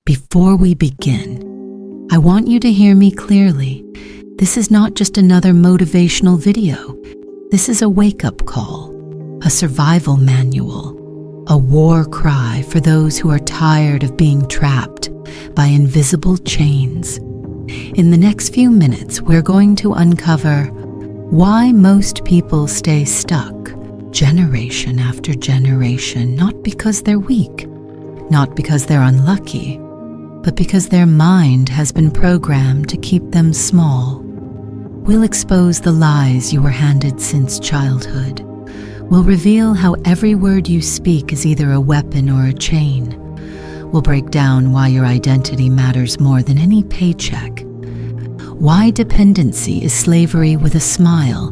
Before we begin, I want you to hear me clearly. This is not just another motivational video. This is a wake-up call, a survival manual, a war cry for those who are tired of being trapped by invisible chains. In the next few minutes, we're going to uncover why most people stay stuck generation after generation, not because they're weak, not because they're unlucky, but because their mind has been programmed to keep them small. We'll expose the lies you were handed since childhood. We'll reveal how every word you speak is either a weapon or a chain. We'll break down why your identity matters more than any paycheck, why dependency is slavery with a smile,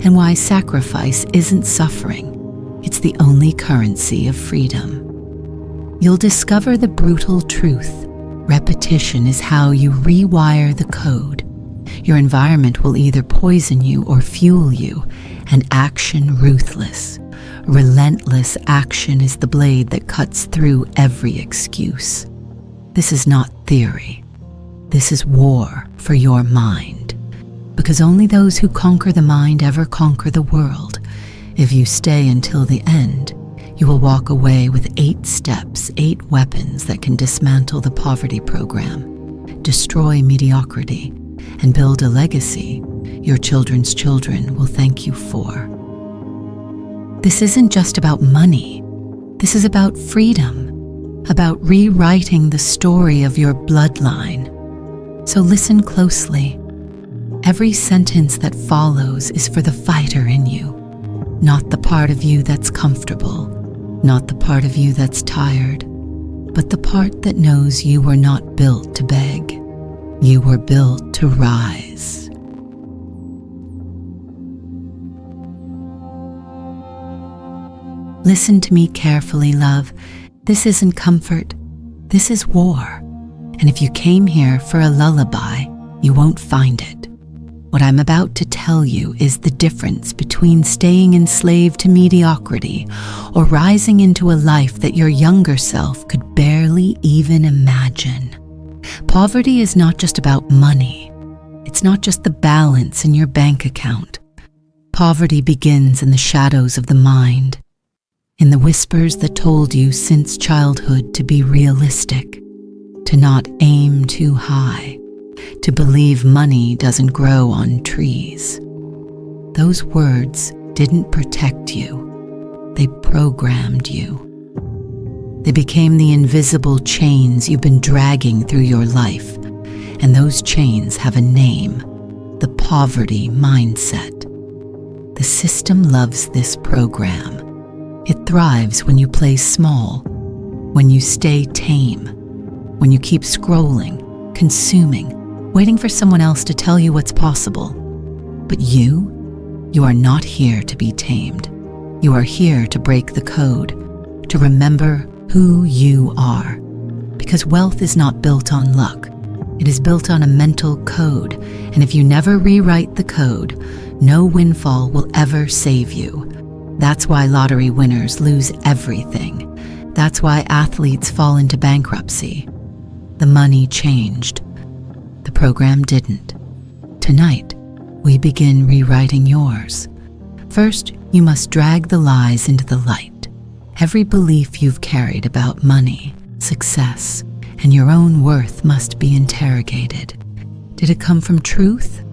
and why sacrifice isn't suffering. It's the only currency of freedom. You'll discover the brutal truth. Repetition is how you rewire the code. Your environment will either poison you or fuel you, and action ruthless. Relentless action is the blade that cuts through every excuse. This is not theory. This is war for your mind. Because only those who conquer the mind ever conquer the world. If you stay until the end, you will walk away with 8 steps, 8 weapons that can dismantle the poverty program, destroy mediocrity, and build a legacy your children's children will thank you for. This isn't just about money. This is about freedom, about rewriting the story of your bloodline. So listen closely. Every sentence that follows is for the fighter in you, not the part of you that's comfortable, not the part of you that's tired, but the part that knows you were not built to beg. You were built to rise. Listen to me carefully, love. This isn't comfort. This is war. And if you came here for a lullaby, you won't find it. What I'm about to tell you is the difference between staying enslaved to mediocrity or rising into a life that your younger self could barely even imagine. Poverty is not just about money. It's not just the balance in your bank account. Poverty begins in the shadows of the mind, in the whispers that told you since childhood to be realistic, to not aim too high, to believe money doesn't grow on trees. Those words didn't protect you. They programmed you. They became the invisible chains you've been dragging through your life. And those chains have a name: the poverty mindset. The system loves this program. It thrives when you play small, when you stay tame, when you keep scrolling, consuming, waiting for someone else to tell you what's possible. But you are not here to be tamed. You are here to break the code, to remember who you are. Because wealth is not built on luck. It is built on a mental code, and if you never rewrite the code, no windfall will ever save you. That's why lottery winners lose everything. That's why athletes fall into bankruptcy. The money changed. The program didn't. Tonight, we begin rewriting yours. First, you must drag the lies into the light. Every belief you've carried about money, success, and your own worth must be interrogated. Did it come from truth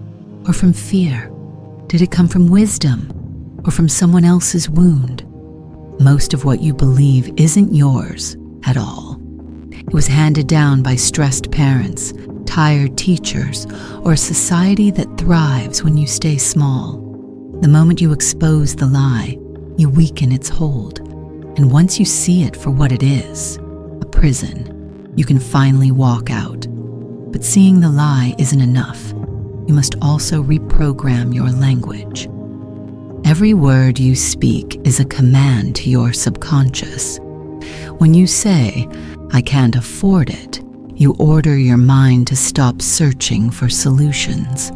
or from fear? Did it come from wisdom or from someone else's wound? Most of what you believe isn't yours at all. It was handed down by stressed parents, tired teachers, or a society that thrives when you stay small. The moment you expose the lie, you weaken its hold. And once you see it for what it is, a prison, you can finally walk out. But seeing the lie isn't enough. You must also reprogram your language. Every word you speak is a command to your subconscious. When you say, "I can't afford it," you order your mind to stop searching for solutions.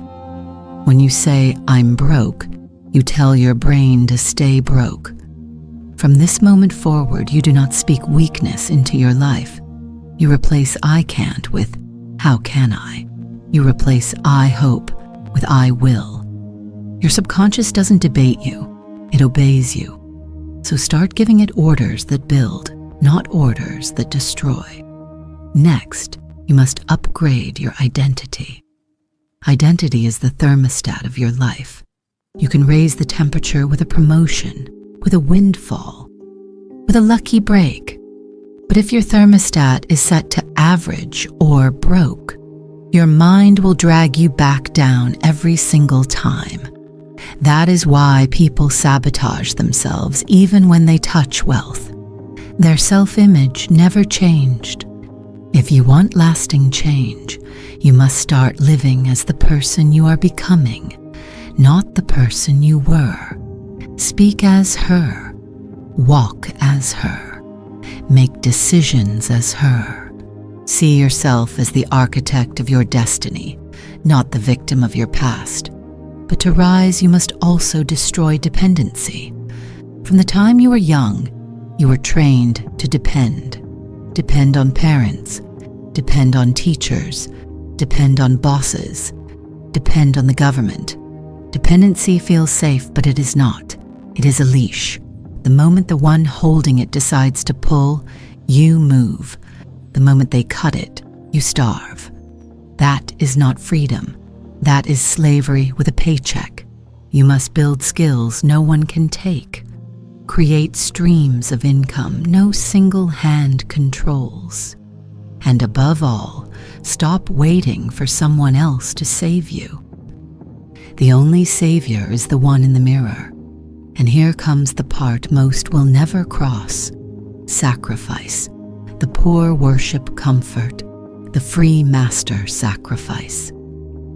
When you say, "I'm broke," you tell your brain to stay broke. From this moment forward, you do not speak weakness into your life. You replace I can't with how can I? You replace I hope with I will. Your subconscious doesn't debate you, it obeys you. So start giving it orders that build, not orders that destroy. Next, you must upgrade your identity. Identity is the thermostat of your life. You can raise the temperature with a promotion, with a windfall, with a lucky break. But if your thermostat is set to average or broke, your mind will drag you back down every single time. That is why people sabotage themselves even when they touch wealth. Their self-image never changed. If you want lasting change, you must start living as the person you are becoming, not the person you were. Speak as her, walk as her, make decisions as her. See yourself as the architect of your destiny, not the victim of your past. But to rise, you must also destroy dependency. From the time you were young, you were trained to depend. Depend on parents, depend on teachers, depend on bosses, depend on the government. Dependency feels safe, but it is not. It is a leash. The moment the one holding it decides to pull, you move. The moment they cut it, you starve. That is not freedom. That is slavery with a paycheck. You must build skills no one can take. Create streams of income no single hand controls. And above all, stop waiting for someone else to save you. The only savior is the one in the mirror. And here comes the part most will never cross. Sacrifice. The poor worship comfort. The free master sacrifice.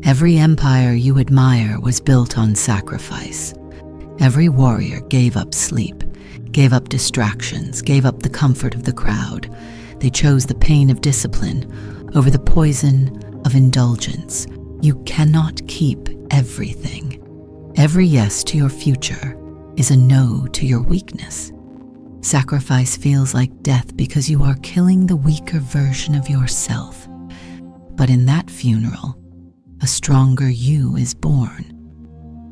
Every empire you admire was built on sacrifice. Every warrior gave up sleep, gave up distractions, gave up the comfort of the crowd. They chose the pain of discipline over the poison of indulgence. You cannot keep everything. Every yes to your future is a no to your weakness. Sacrifice feels like death because you are killing the weaker version of yourself. But in that funeral, a stronger you is born.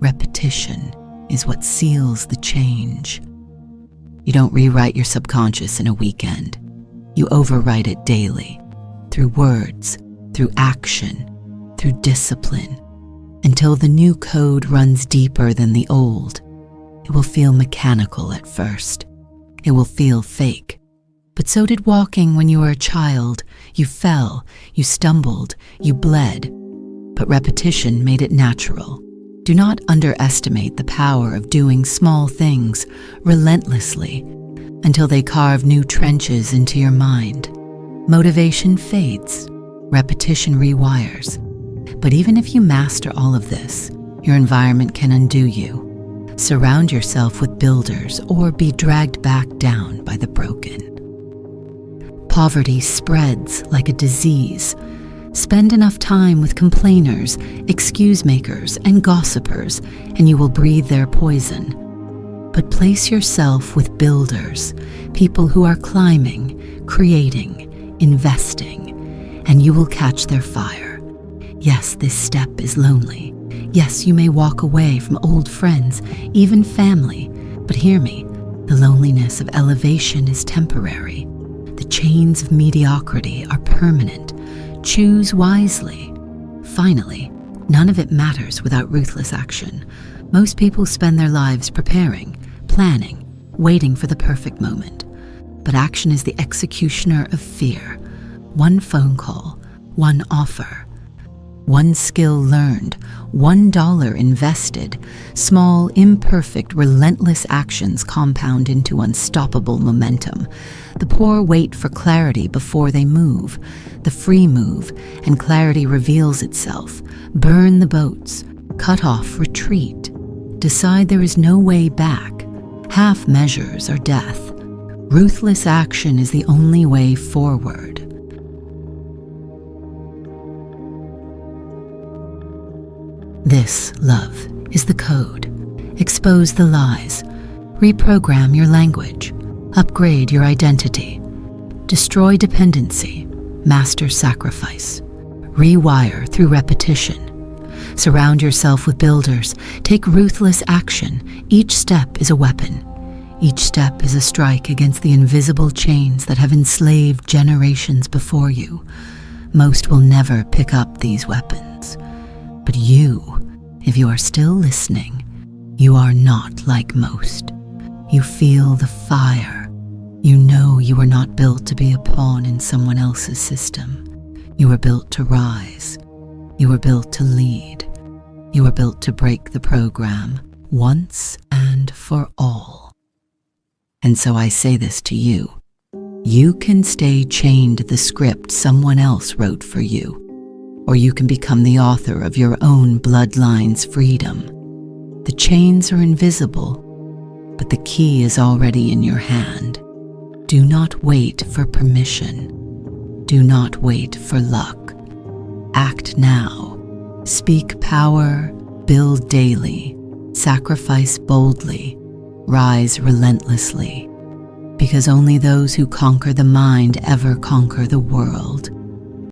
Repetition is what seals the change. You don't rewrite your subconscious in a weekend. You overwrite it daily, through words, through action, through discipline, until the new code runs deeper than the old. It will feel mechanical at first. It will feel fake. But so did walking when you were a child. You fell, you stumbled, you bled. But repetition made it natural. Do not underestimate the power of doing small things relentlessly until they carve new trenches into your mind. Motivation fades, repetition rewires. But even if you master all of this, your environment can undo you. Surround yourself with builders or be dragged back down by the broken. Poverty spreads like a disease. Spend enough time with complainers, excuse makers, and gossipers, and you will breathe their poison. But place yourself with builders, people who are climbing, creating, investing, and you will catch their fire. Yes, this step is lonely. Yes, you may walk away from old friends, even family, but hear me, the loneliness of elevation is temporary. The chains of mediocrity are permanent. Choose wisely. Finally, none of it matters without ruthless action. Most people spend their lives preparing, planning, waiting for the perfect moment. But action is the executioner of fear. One phone call, one offer, one skill learned, $1 invested. Small, imperfect, relentless actions compound into unstoppable momentum. The poor wait for clarity before they move. The free move, and clarity reveals itself. Burn the boats, cut off, retreat. Decide there is no way back. Half measures are death. Ruthless action is the only way forward. This, love, is the code. Expose the lies. Reprogram your language. Upgrade your identity. Destroy dependency. Master sacrifice. Rewire through repetition. Surround yourself with builders. Take ruthless action. Each step is a weapon. Each step is a strike against the invisible chains that have enslaved generations before you. Most will never pick up these weapons. But you, if you are still listening, you are not like most. You feel the fire. You know you were not built to be a pawn in someone else's system. You were built to rise. You were built to lead. You were built to break the program once and for all. And so I say this to you. You can stay chained to the script someone else wrote for you, or you can become the author of your own bloodline's freedom. The chains are invisible, but the key is already in your hand. Do not wait for permission. Do not wait for luck. Act now. Speak power, build daily, sacrifice boldly, rise relentlessly. Because only those who conquer the mind ever conquer the world.